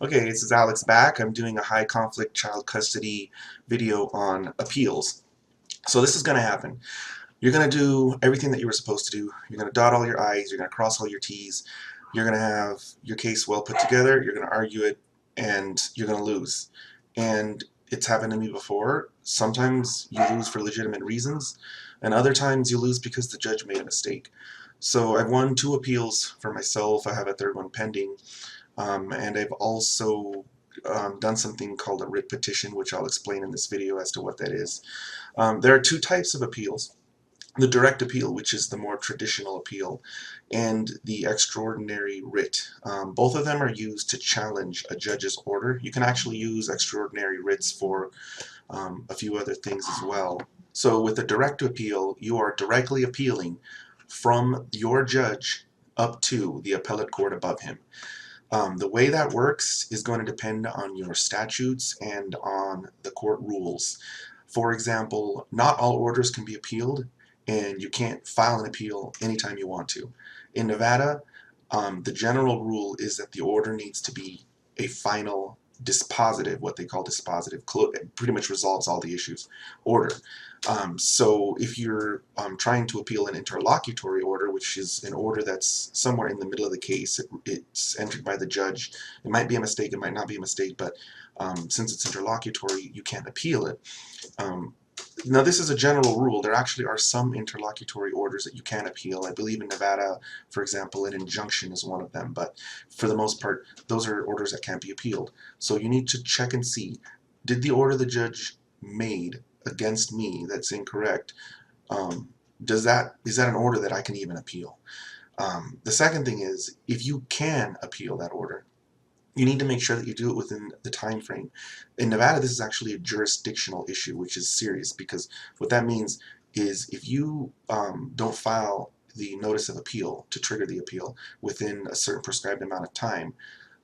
Okay, this is Alex back. I'm doing a high conflict child custody video on appeals. So this is going to happen. You're going to do everything that you were supposed to do. You're going to dot all your I's, you're going to cross all your T's. You're going to have your case well put together, you're going to argue it, and you're going to lose. And it's happened to me before. Sometimes you lose for legitimate reasons, and other times you lose because the judge made a mistake. So I've won 2 appeals for myself. I have a 3rd one pending. And I've also done something called a writ petition, which I'll explain in this video as to what that is. There are 2 types of appeals. The direct appeal, which is the more traditional appeal, and the extraordinary writ. Both of them are used to challenge a judge's order. You can actually use extraordinary writs for a few other things as well. So with a direct appeal, you are directly appealing from your judge up to the appellate court above him. The way that works is going to depend on your statutes and on the court rules. For example, not all orders can be appealed, and you can't file an appeal anytime you want to. In Nevada, the general rule is that the order needs to be a final dispositive, what they call dispositive, it pretty much resolves all the issues, order. So if you're trying to appeal an interlocutory order, which is an order that's somewhere in the middle of the case, it's entered by the judge. It might be a mistake, it might not be a mistake, but since it's interlocutory, you can't appeal it. Now, this is a general rule. There actually are some interlocutory orders that you can appeal. I believe in Nevada, for example, an injunction is one of them, but for the most part, those are orders that can't be appealed. So you need to check and see, did the order the judge made against me that's incorrect, is that an order that I can even appeal? The second thing is, if you can appeal that order, you need to make sure that you do it within the time frame. In Nevada, this is actually a jurisdictional issue, which is serious, because what that means is if you don't file the notice of appeal to trigger the appeal within a certain prescribed amount of time,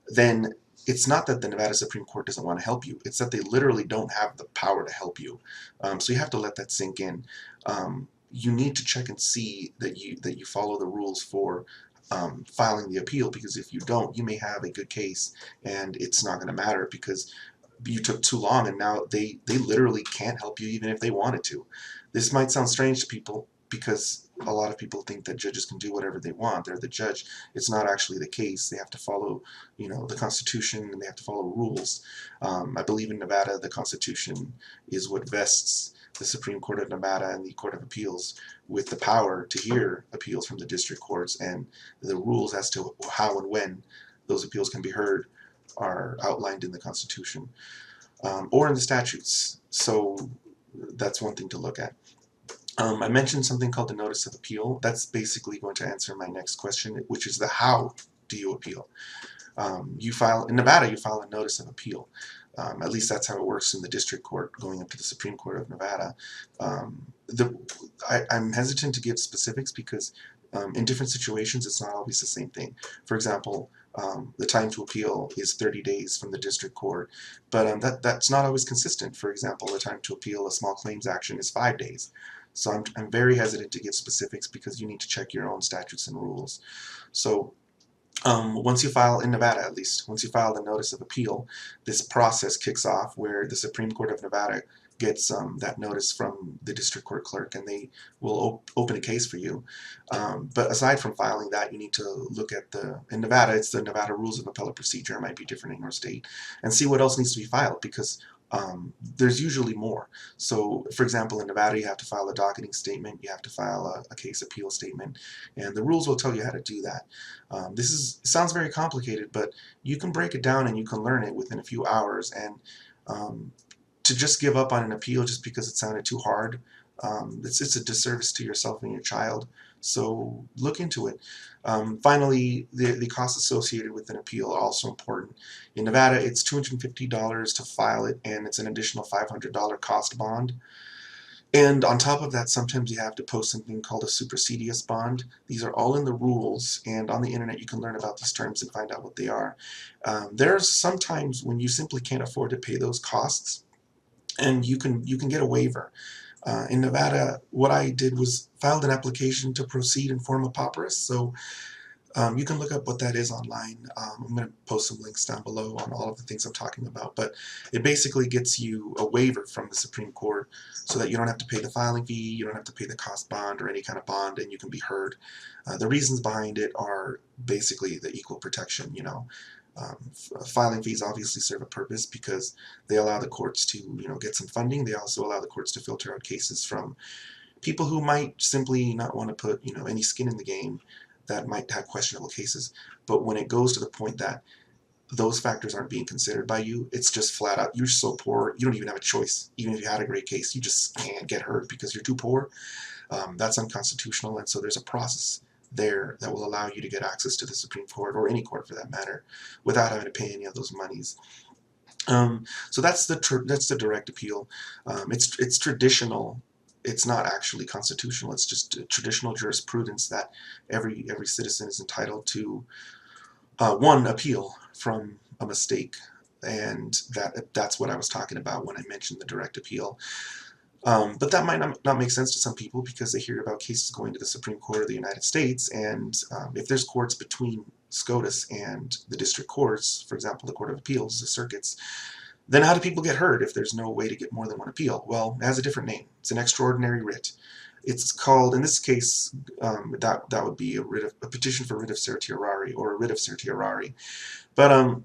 then it's not that the Nevada Supreme Court doesn't want to help you, it's that they literally don't have the power to help you. So you have to let that sink in. You need to check and see that you follow the rules for filing the appeal, because if you don't, you may have a good case and it's not going to matter because you took too long, and now they literally can't help you even if they wanted to. This might sound strange to people because a lot of people think that judges can do whatever they want. They're the judge. It's not actually the case. They have to follow, the Constitution, and they have to follow rules. I believe in Nevada, the Constitution is what vests the Supreme Court of Nevada and the Court of Appeals with the power to hear appeals from the district courts, and the rules as to how and when those appeals can be heard are outlined in the Constitution or in the statutes. So that's one thing to look at. I mentioned something called the Notice of Appeal. That's basically going to answer my next question, which is the how do you appeal? In Nevada, you file a Notice of Appeal. At least that's how it works in the district court going up to the Supreme Court of Nevada. I'm hesitant to give specifics because in different situations it's not always the same thing. For example, the time to appeal is 30 days from the district court, but that's not always consistent. For example, the time to appeal a small claims action is 5 days. So I'm very hesitant to give specifics because you need to check your own statutes and rules. So once you file, in Nevada at least, once you file the Notice of Appeal, this process kicks off where the Supreme Court of Nevada gets that notice from the district court clerk, and they will open a case for you. But aside from filing that, you need to look at in Nevada, it's the Nevada Rules of Appellate Procedure, it might be different in your state, and see what else needs to be filed, because there's usually more. So, for example, in Nevada, you have to file a docketing statement, you have to file a case appeal statement, and the rules will tell you how to do that. It sounds very complicated, but you can break it down and you can learn it within a few hours. And to just give up on an appeal just because it sounded too hard, it's a disservice to yourself and your child. So look into it. Finally, the costs associated with an appeal are also important. In Nevada, it's $250 to file it, and it's an additional $500 cost bond. And on top of that, sometimes you have to post something called a supersedious bond. These are all in the rules, and on the internet you can learn about these terms and find out what they are. There's sometimes when you simply can't afford to pay those costs, and you can get a waiver. In Nevada, what I did was filed an application to proceed in forma pauperis. So You can look up what that is online. I'm going to post some links down below on all of the things I'm talking about, but it basically gets you a waiver from the Supreme Court so that you don't have to pay the filing fee, you don't have to pay the cost bond or any kind of bond, and you can be heard. The reasons behind it are basically the equal protection, you know. Filing fees obviously serve a purpose because they allow the courts to, you know, get some funding. They also allow the courts to filter out cases from people who might simply not want to put, you know, any skin in the game, that might have questionable cases. But when it goes to the point that those factors aren't being considered by you, it's just flat out, you're so poor, you don't even have a choice. Even if you had a great case, you just can't get heard because you're too poor. That's unconstitutional, and so there's a process there that will allow you to get access to the Supreme Court, or any court for that matter, without having to pay any of those monies. So that's the direct appeal. It's traditional. It's not actually constitutional. It's just traditional jurisprudence that every citizen is entitled to one appeal from a mistake, and that's what I was talking about when I mentioned the direct appeal. But that might not make sense to some people because they hear about cases going to the Supreme Court of the United States, and if there's courts between SCOTUS and the district courts, for example, the Court of Appeals, the circuits, then how do people get heard if there's no way to get more than one appeal? Well, it has a different name. It's an extraordinary writ. It's called, in this case, that would be a petition for writ of certiorari, or a writ of certiorari. But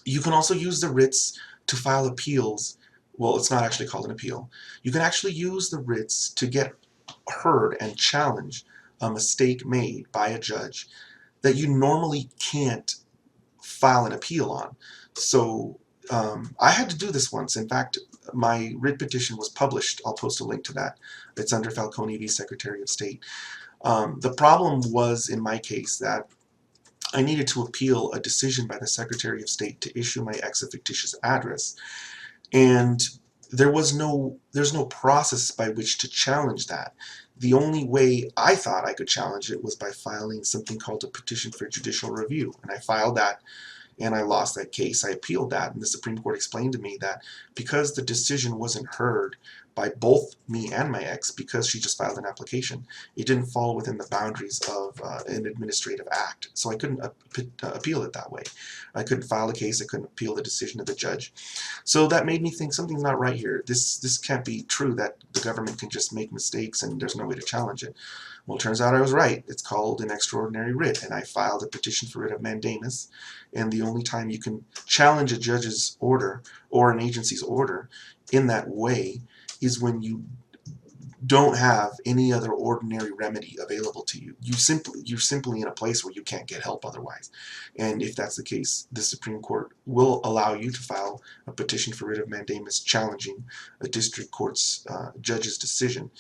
you can also use the writs to file appeals. Well, it's not actually called an appeal. You can actually use the writs to get heard and challenge a mistake made by a judge that you normally can't file an appeal on. So I had to do this once. In fact, my writ petition was published. I'll post a link to that. It's under Falcone v. Secretary of State. The problem was, in my case, that I needed to appeal a decision by the Secretary of State to issue my ex a fictitious address, and there's no process by which to challenge that. The only way I thought I could challenge it was by filing something called a petition for judicial review, and I filed that, and I lost that case. I appealed that, and the Supreme Court explained to me that because the decision wasn't heard by both me and my ex, because she just filed an application, it didn't fall within the boundaries of an administrative act. So I couldn't appeal it that way. I couldn't file a case. I couldn't appeal the decision of the judge. So that made me think something's not right here. This can't be true, that the government can just make mistakes and there's no way to challenge it. Well, it turns out I was right. It's called an extraordinary writ, and I filed a petition for writ of mandamus, and the only time you can challenge a judge's order or an agency's order in that way is when you don't have any other ordinary remedy available to you. You're simply in a place where you can't get help otherwise. And if that's the case, the Supreme Court will allow you to file a petition for writ of mandamus challenging a district court's judge's decision.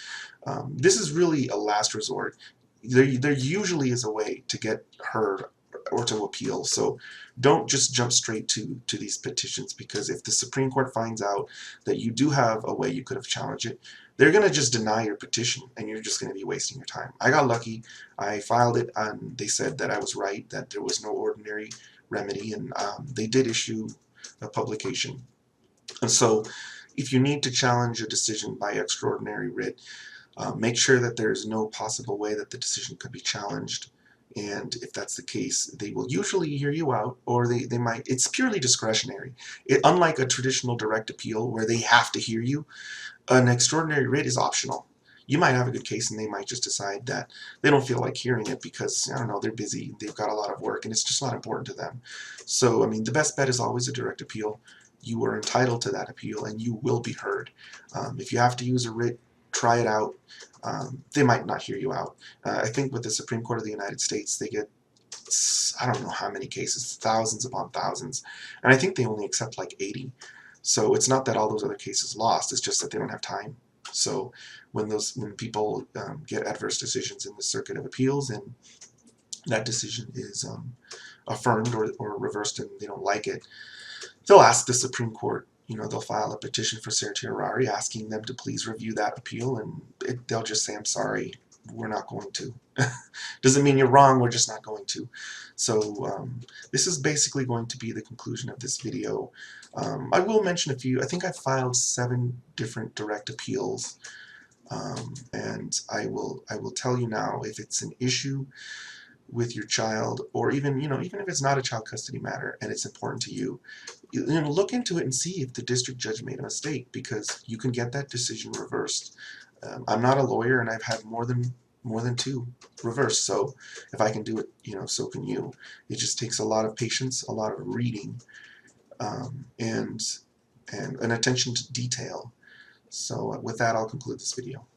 This is really a last resort. There usually is a way to get heard or to appeal, so don't just jump straight to these petitions, because if the Supreme Court finds out that you do have a way you could have challenged it, they're going to just deny your petition, and you're just going to be wasting your time. I got lucky. I filed it, and they said that I was right, that there was no ordinary remedy, and they did issue a publication. And so if you need to challenge a decision by extraordinary writ, make sure that there is no possible way that the decision could be challenged. And if that's the case, they will usually hear you out, or they might. It's purely discretionary. Unlike a traditional direct appeal where they have to hear you, an extraordinary writ is optional. You might have a good case and they might just decide that they don't feel like hearing it because, I don't know, they're busy, they've got a lot of work, and it's just not important to them. So, I mean, the best bet is always a direct appeal. You are entitled to that appeal and you will be heard. If you have to use a writ, try it out. They might not hear you out. I think with the Supreme Court of the United States, they get, I don't know how many cases, thousands upon thousands, and I think they only accept like 80. So it's not that all those other cases lost, it's just that they don't have time. So when people get adverse decisions in the Circuit of Appeals, and that decision is affirmed or reversed and they don't like it, they'll ask the Supreme Court, you know, they'll file a petition for certiorari asking them to please review that appeal, and they'll just say, I'm sorry, we're not going to. Doesn't mean you're wrong, we're just not going to. So this is basically going to be the conclusion of this video. I will mention a few. I think I filed 7 different direct appeals, and I will tell you now, if it's an issue with your child, or even, you know, even if it's not a child custody matter and it's important to you, you know, look into it and see if the district judge made a mistake, because you can get that decision reversed. I'm not a lawyer, and I've had more than two reversed, so if I can do it, you know, so can you. It just takes a lot of patience, a lot of reading, and an attention to detail. So with that, I'll conclude this video.